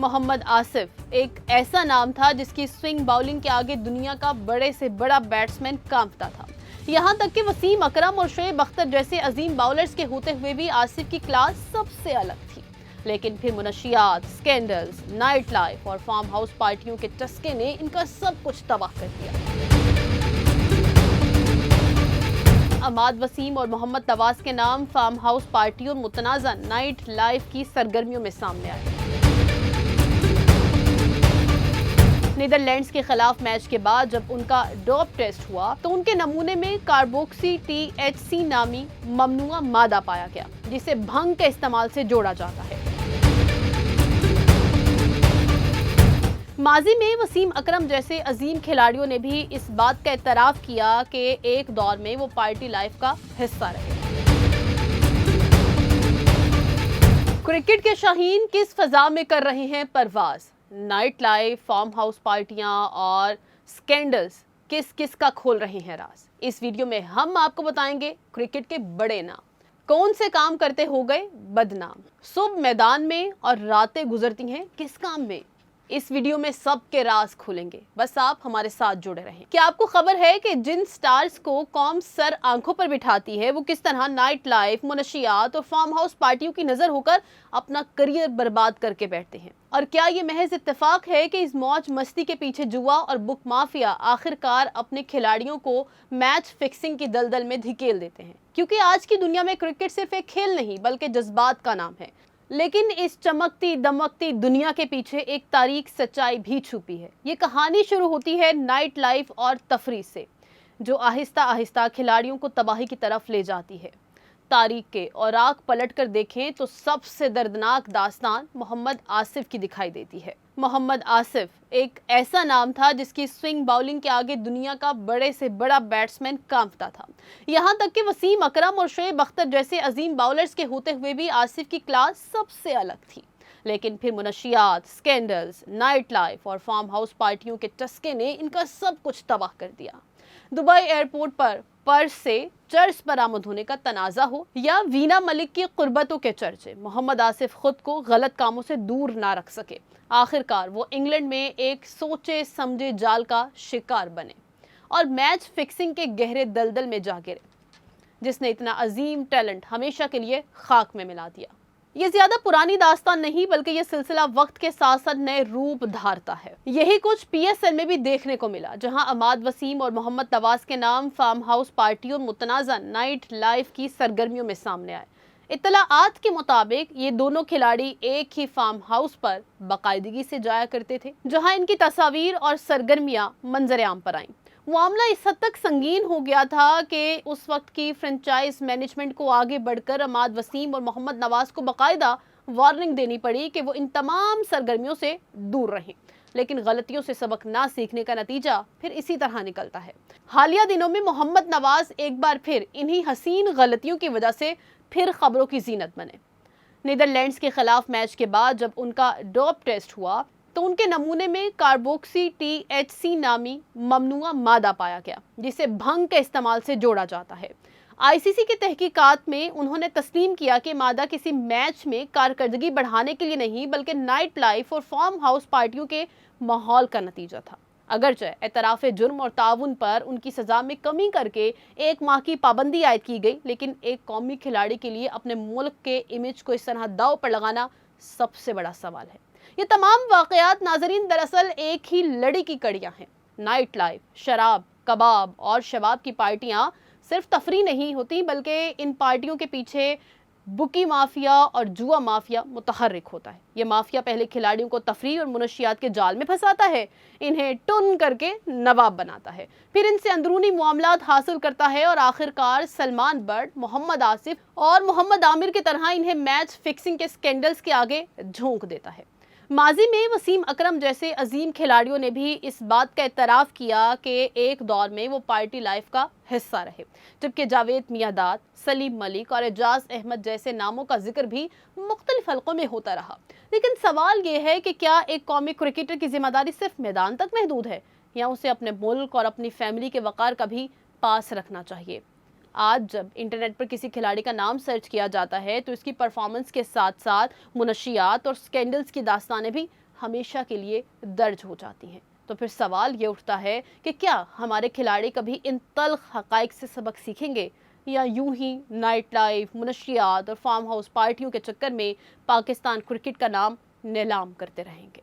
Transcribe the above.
मोहम्मद आसिफ एक ऐसा नाम था जिसकी स्विंग बाउलिंग के आगे दुनिया का बड़े से बड़ा बैट्समैन कांपता था। यहां तक कि वसीम अकरम और शोएब अख्तर जैसे अजीम बाउलर्स के होते हुए भी आसिफ की क्लास सबसे अलग थी। लेकिन फिर मुनशियात, स्कैंडल्स, नाइट लाइफ और फार्म हाउस पार्टियों के चस्के ने इनका सब कुछ तबाह कर दिया। अमाद वसीम और मोहम्मद नवाज के नाम फार्म हाउस पार्टियों और मुतनाज़ा नाइट लाइफ की सरगर्मियों में सामने आए। नीदरलैंड्स के खिलाफ मैच के बाद जब उनका डोप टेस्ट हुआ तो उनके नमूने में कार्बोक्सी THC नामी ममनुआ मादा पाया गया, जिसे भंग के इस्तेमाल से जोड़ा जाता है। माजी में वसीम अकरम जैसे अजीम खिलाड़ियों ने भी इस बात का एतराफ किया कि एक दौर में वो पार्टी लाइफ का हिस्सा रहे। क्रिकेट के शाहीन किस फजा में कर रहे हैं परवाज? नाइट लाइफ, फार्म हाउस पार्टियां और स्कैंडल्स किस किस का खोल रहे हैं राज? इस वीडियो में हम आपको बताएंगे क्रिकेट के बड़े नाम कौन से काम करते हो गए बदनाम, सुबह मैदान में और रातें गुजरती हैं किस काम में। इस वीडियो में सबके राज खुलेंगे, बस आप हमारे साथ जुड़े रहें। क्या आपको खबर है कि जिन स्टार्स को कौम सर आंखों पर बिठाती है वो किस तरह नाइट लाइफ, मुनशियात और फार्म हाउस पार्टियों की नजर होकर अपना करियर बर्बाद करके बैठते हैं? और क्या ये महज इत्तेफाक है कि इस मौज मस्ती के पीछे जुआ और बुक माफिया आखिरकार अपने खिलाड़ियों को मैच फिक्सिंग की दलदल में धकेल देते हैं? क्योंकि आज की दुनिया में क्रिकेट सिर्फ एक खेल नहीं बल्कि जज्बात का नाम है। लेकिन इस चमकती दमकती दुनिया के पीछे एक तारीख सच्चाई भी छुपी है। ये कहानी शुरू होती है नाइट लाइफ और तफरीह से, जो आहिस्ता आहिस्ता खिलाड़ियों को तबाही की तरफ ले जाती है। तारीख के औराक पलट कर देखें तो सबसे दर्दनाक दास्तान मोहम्मद आसिफ की दिखाई देती है। मोहम्मद आसिफ एक ऐसा नाम था जिसकी स्विंग बाउलिंग के आगे दुनिया का बड़े से बड़ा बैट्समैन कांपता था। यहां तक कि वसीम अकरम और शोएब अख्तर जैसे अजीम बाउलर्स के होते हुए भी आसिफ की क्लास सबसे अलग थी। लेकिन फिर मुनशियात, स्कैंडल्स, नाइट लाइफ और फार्म हाउस पार्टियों के चस्के ने इनका सब कुछ तबाह कर दिया। दुबई एयरपोर्ट पर पर्स से चर्च बरामद होने का तनाज़ा हो या वीना मलिक की कुर्बतों के चर्चे, मोहम्मद आसिफ खुद को गलत कामों से दूर ना रख सके। आखिरकार वो इंग्लैंड में एक सोचे समझे जाल का शिकार बने और मैच फिक्सिंग के गहरे दलदल में जा गिरे, जिसने इतना अजीम टैलेंट हमेशा के लिए खाक में मिला दिया। ये ज्यादा पुरानी दास्तान नहीं बल्कि ये सिलसिला वक्त के साथ साथ नए रूप धारता है। यही कुछ PSL में भी देखने को मिला, जहां अमाद वसीम और मोहम्मद नवाज के नाम फार्म हाउस पार्टियों और मुतनाज़ा नाइट लाइफ की सरगर्मियों में सामने आए। इत्तलाआत के मुताबिक ये दोनों खिलाड़ी एक ही फार्म हाउस पर बाकायदगी से जाया करते थे, जहां इनकी तस्वीर और सरगर्मियां मंजर आम पर आईं। मामला इस हद तक संगीन हो गया था कि उस वक्त की फ्रेंचाइज मैनेजमेंट को आगे बढ़कर अमाद वसीम और मोहम्मद नवाज को बाकायदा वार्निंग देनी पड़ी कि वो इन तमाम सरगर्मियों से दूर रहें। लेकिन गलतियों से सबक ना सीखने का नतीजा फिर इसी तरह निकलता है। हालिया दिनों में मोहम्मद नवाज एक बार फिर इन्हीं हसीन गलतियों की वजह से फिर खबरों की जीनत बने। नीदरलैंड्स के खिलाफ मैच के बाद जब उनका डोप टेस्ट हुआ तो उनके नमूने में कार्बोक्सी THC नामी ममनुआ मादा पाया गया, जिसे भंग के इस्तेमाल से जोड़ा जाता है। ICC की तहकीकात में उन्होंने तस्लीम किया कि मादा किसी मैच में कारकर्दगी बढ़ाने के लिए नहीं बल्कि नाइट लाइफ और फार्म हाउस पार्टियों के माहौल का नतीजा था। अगरचे एतराफ़ जुर्म और ताउन पर उनकी सज़ा में कमी करके 1 माह की पाबंदी आयद की गई, लेकिन एक कौमी खिलाड़ी के लिए अपने मुल्क के इमेज को इस तरह दाव पर लगाना सबसे बड़ा सवाल है। ये तमाम वाक़यात नाज़रीन दरअसल एक ही लड़ी की कड़ियाँ हैं। नाइट लाइफ, शराब, कबाब और शबाब की पार्टियाँ सिर्फ तफरी नहीं होती बल्कि इन पार्टियों के पीछे बुकी माफिया और जुआ माफिया मुतहर्रिक होता है। ये माफिया पहले खिलाड़ियों को तफरी और मुनशियात के जाल में फंसाता है, इन्हें टुन करके नवाब बनाता है, फिर इनसे अंदरूनी मामलात हासिल करता है और आखिरकार सलमान बट, मोहम्मद आसिफ और मोहम्मद आमिर की तरह इन्हें मैच फिक्सिंग के स्कैंडल्स के आगे झोंक देता है। माजी में वसीम अकरम जैसे अजीम खिलाड़ियों ने भी इस बात का एतराफ़ किया कि एक दौर में वो पार्टी लाइफ का हिस्सा रहे, जबकि जावेद मियांदाद, सलीम मलिक और एजाज अहमद जैसे नामों का जिक्र भी मुख्तलिफ हलकों में होता रहा। लेकिन सवाल ये है कि क्या एक कौमी क्रिकेटर की जिम्मेदारी सिर्फ मैदान तक महदूद है या उसे अपने मुल्क और अपनी फैमिली के वक़ार का भी पास रखना चाहिए? आज जब इंटरनेट पर किसी खिलाड़ी का नाम सर्च किया जाता है तो इसकी परफॉर्मेंस के साथ साथ मुनशियात और स्कैंडल्स की दास्तानें भी ہمیشہ کے لیے درج ہو جاتی ہیں۔ تو پھر سوال یہ اٹھتا ہے کہ کیا ہمارے کھلاڑی کبھی ان تلخ حقائق سے سبق سیکھیں گے، یا یوں ہی نائٹ لائف، منشیات اور فارم ہاؤس پارٹیوں کے چکر میں پاکستان کرکٹ کا نام نیلام کرتے رہیں گے؟